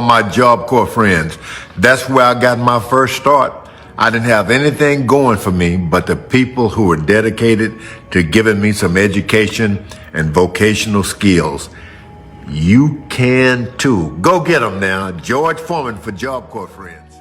my Job Corps friends. That's where I got my first start. I didn't have anything going for me but the people who were dedicated to giving me some education and vocational skills. You can too. Go get them now. George Foreman for Job Corps friends.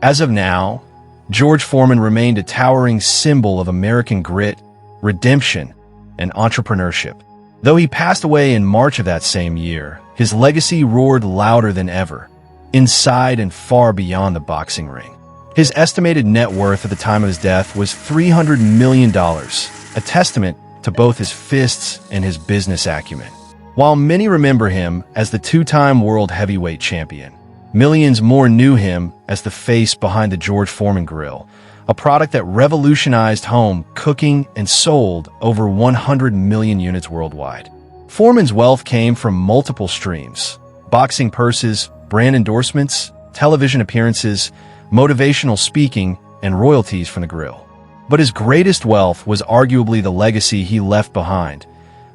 As of now, George Foreman remained a towering symbol of American grit, redemption, and entrepreneurship. Though he passed away in March of that same year, his legacy roared louder than ever, inside and far beyond the boxing ring. His estimated net worth at the time of his death was $300 million, a testament to both his fists and his business acumen. While many remember him as the two-time world heavyweight champion, millions more knew him as the face behind the George Foreman Grill, a product that revolutionized home cooking and sold over 100 million units worldwide. Foreman's wealth came from multiple streams: boxing purses, brand endorsements, television appearances, motivational speaking, and royalties from the grill. But his greatest wealth was arguably the legacy he left behind,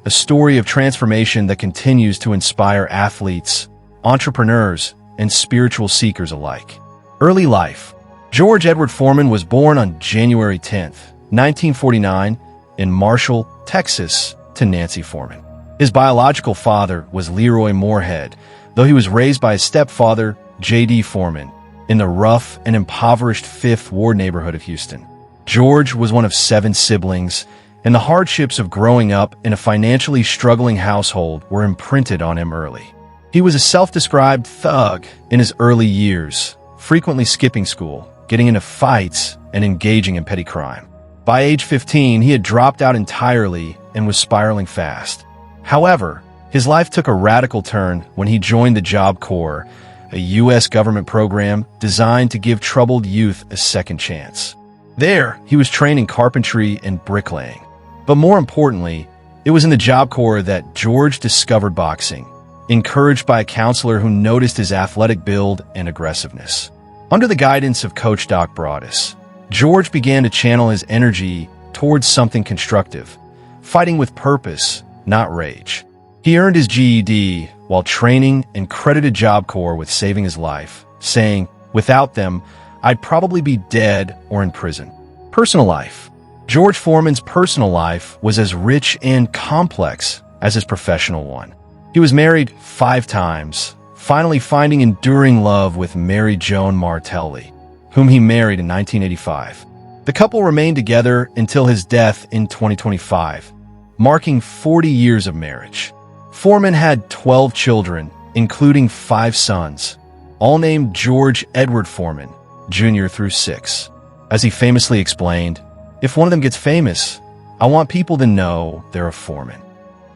a story of transformation that continues to inspire athletes, entrepreneurs, and spiritual seekers alike. Early life. George Edward Foreman was born on January 10, 1949, in Marshall, Texas, to Nancy Foreman. His biological father was Leroy Moorhead, though he was raised by his stepfather, J.D. Foreman, in the rough and impoverished Fifth Ward neighborhood of Houston. George was one of 7 siblings, and the hardships of growing up in a financially struggling household were imprinted on him early. He was a self-described thug in his early years, frequently skipping school, getting into fights, and engaging in petty crime. By age 15, he had dropped out entirely and was spiraling fast. However, his life took a radical turn when he joined the Job Corps, a U.S. government program designed to give troubled youth a second chance. There, he was trained in carpentry and bricklaying. But more importantly, it was in the Job Corps that George discovered boxing, encouraged by a counselor who noticed his athletic build and aggressiveness. Under the guidance of Coach Doc Broadus, George began to channel his energy towards something constructive, fighting with purpose, not rage. He earned his GED while training and credited Job Corps with saving his life, saying, "Without them, I'd probably be dead or in prison." Personal life. George Foreman's personal life was as rich and complex as his professional one. He was married 5 times, finally finding enduring love with Mary Joan Martelli, whom he married in 1985. The couple remained together until his death in 2025, marking 40 years of marriage. Foreman had 12 children, including 5 sons, all named George Edward Foreman, Jr. through 6. As he famously explained, "If one of them gets famous, I want people to know they're a Foreman."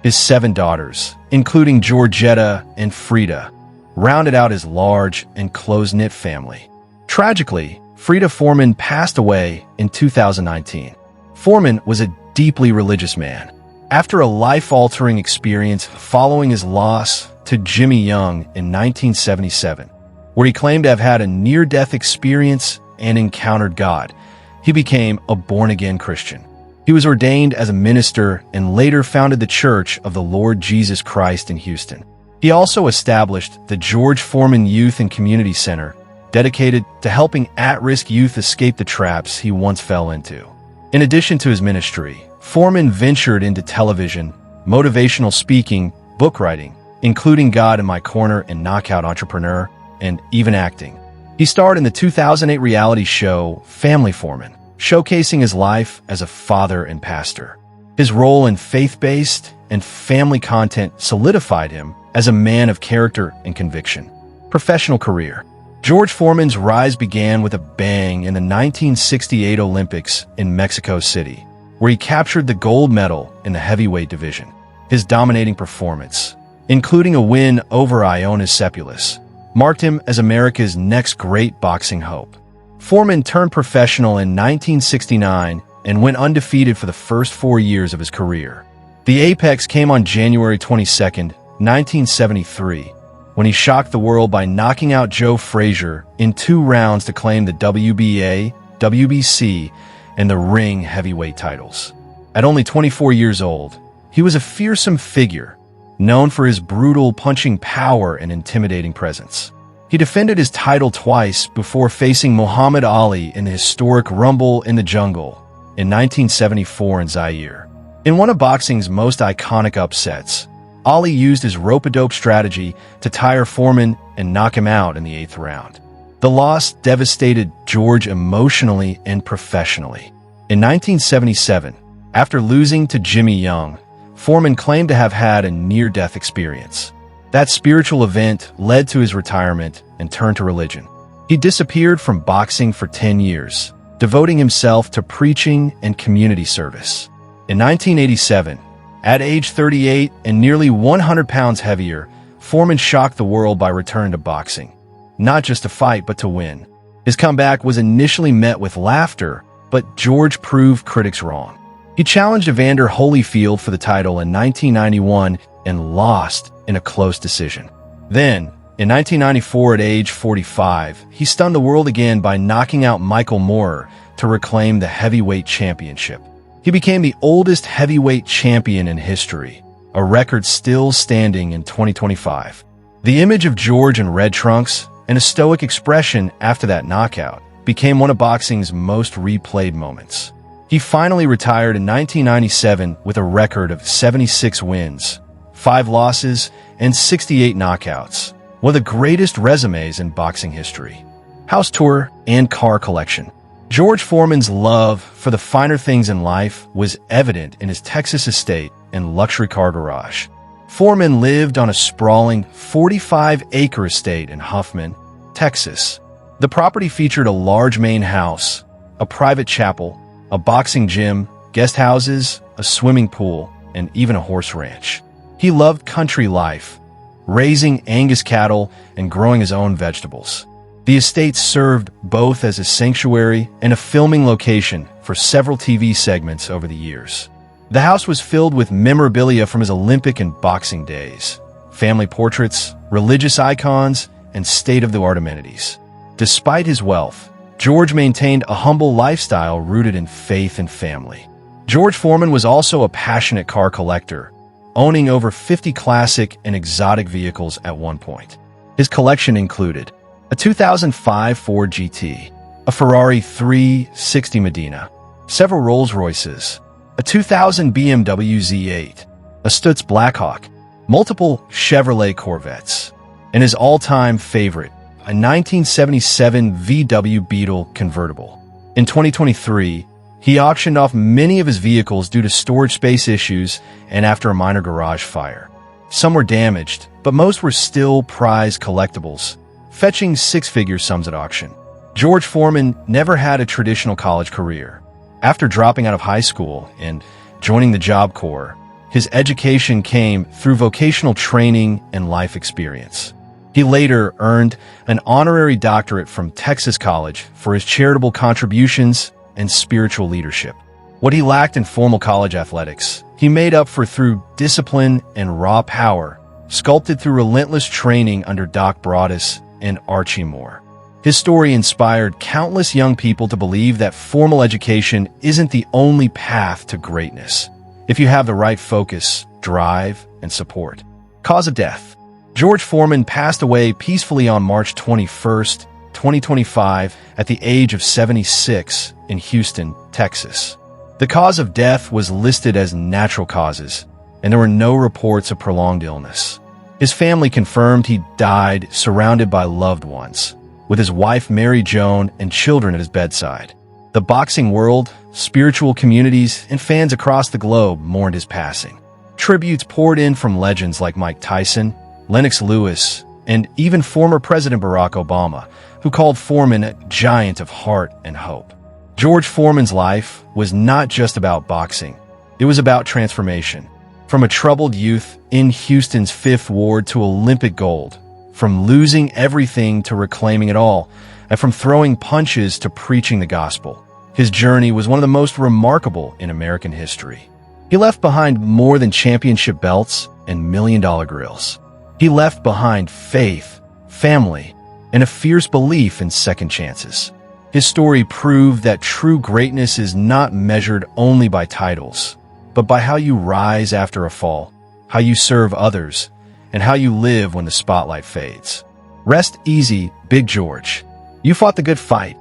His 7 daughters, including Georgetta and Frida, rounded out his large and close-knit family. Tragically, Frida Foreman passed away in 2019. Foreman was a deeply religious man. After a life-altering experience following his loss to Jimmy Young in 1977, where he claimed to have had a near-death experience and encountered God, he became a born-again Christian. He was ordained as a minister and later founded the Church of the Lord Jesus Christ in Houston. He also established the George Foreman Youth and Community Center, dedicated to helping at-risk youth escape the traps he once fell into. In addition to his ministry, Foreman ventured into television, motivational speaking, book writing, including God in My Corner and Knockout Entrepreneur, and even acting. He starred in the 2008 reality show Family Foreman, showcasing his life as a father and pastor. His role in faith-based and family content solidified him as a man of character and conviction. Professional career. George Foreman's rise began with a bang in the 1968 Olympics in Mexico City, where he captured the gold medal in the heavyweight division. His dominating performance, including a win over Ioannis Sepulus, marked him as America's next great boxing hope. Foreman turned professional in 1969 and went undefeated for the first 4 years of his career. The apex came on January 22, 1973, when he shocked the world by knocking out Joe Frazier in 2 rounds to claim the WBA, WBC, and the ring heavyweight titles. At only 24 years old, he was a fearsome figure, known for his brutal punching power and intimidating presence. He defended his title twice before facing Muhammad Ali in the historic Rumble in the Jungle in 1974 in Zaire. In one of boxing's most iconic upsets, Ali used his rope-a-dope strategy to tire Foreman and knock him out in the 8th round. The loss devastated George emotionally and professionally. In 1977, after losing to Jimmy Young, Foreman claimed to have had a near-death experience. That spiritual event led to his retirement and turn to religion. He disappeared from boxing for 10 years, devoting himself to preaching and community service. In 1987, at age 38 and nearly 100 pounds heavier, Foreman shocked the world by returning to boxing. Not just to fight, but to win. His comeback was initially met with laughter, but George proved critics wrong. He challenged Evander Holyfield for the title in 1991 and lost in a close decision. Then, in 1994 at age 45, he stunned the world again by knocking out Michael Moorer to reclaim the heavyweight championship. He became the oldest heavyweight champion in history, a record still standing in 2025. The image of George in red trunks and a stoic expression after that knockout became one of boxing's most replayed moments. He finally retired in 1997 with a record of 76 wins, 5 losses, and 68 knockouts, one of the greatest resumes in boxing history. House tour and car collection. George Foreman's love for the finer things in life was evident in his Texas estate and luxury car garage. Foreman lived on a sprawling 45-acre estate in Huffman, Texas. The property featured a large main house, a private chapel, a boxing gym, guest houses, a swimming pool, and even a horse ranch. He loved country life, raising Angus cattle and growing his own vegetables. The estate served both as a sanctuary and a filming location for several TV segments over the years. The house was filled with memorabilia from his Olympic and boxing days, family portraits, religious icons, and state-of-the-art amenities. Despite his wealth, George maintained a humble lifestyle rooted in faith and family. George Foreman was also a passionate car collector, owning over 50 classic and exotic vehicles at one point. His collection included a 2005 Ford GT, a Ferrari 360 Medina, several Rolls-Royces, a 2000 BMW Z8, a Stutz Blackhawk, multiple Chevrolet Corvettes, and his all-time favorite, a 1977 VW Beetle convertible. In 2023, he auctioned off many of his vehicles due to storage space issues and after a minor garage fire. Some were damaged, but most were still prized collectibles, fetching six-figure sums at auction. George Foreman never had a traditional college career. After dropping out of high school and joining the Job Corps, his education came through vocational training and life experience. He later earned an honorary doctorate from Texas College for his charitable contributions and spiritual leadership. What he lacked in formal college athletics, he made up for through discipline and raw power, sculpted through relentless training under Doc Broadus and Archie Moore. His story inspired countless young people to believe that formal education isn't the only path to greatness, if you have the right focus, drive, and support. Cause of death. George Foreman passed away peacefully on March 21st, 2025, at the age of 76 in Houston, Texas. The cause of death was listed as natural causes, and there were no reports of prolonged illness. His family confirmed he died surrounded by loved ones, with his wife Mary Joan and children at his bedside. The boxing world, spiritual communities, and fans across the globe mourned his passing. Tributes poured in from legends like Mike Tyson, Lennox Lewis, and even former President Barack Obama, who called Foreman a giant of heart and hope. George Foreman's life was not just about boxing. It was about transformation. From a troubled youth in Houston's Fifth Ward to Olympic gold, from losing everything to reclaiming it all, and from throwing punches to preaching the gospel, his journey was one of the most remarkable in American history. He left behind more than championship belts and million-dollar grills. He left behind faith, family, and a fierce belief in second chances. His story proved that true greatness is not measured only by titles, but by how you rise after a fall, how you serve others, and how you live when the spotlight fades. Rest easy, Big George. You fought the good fight,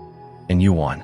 and you won.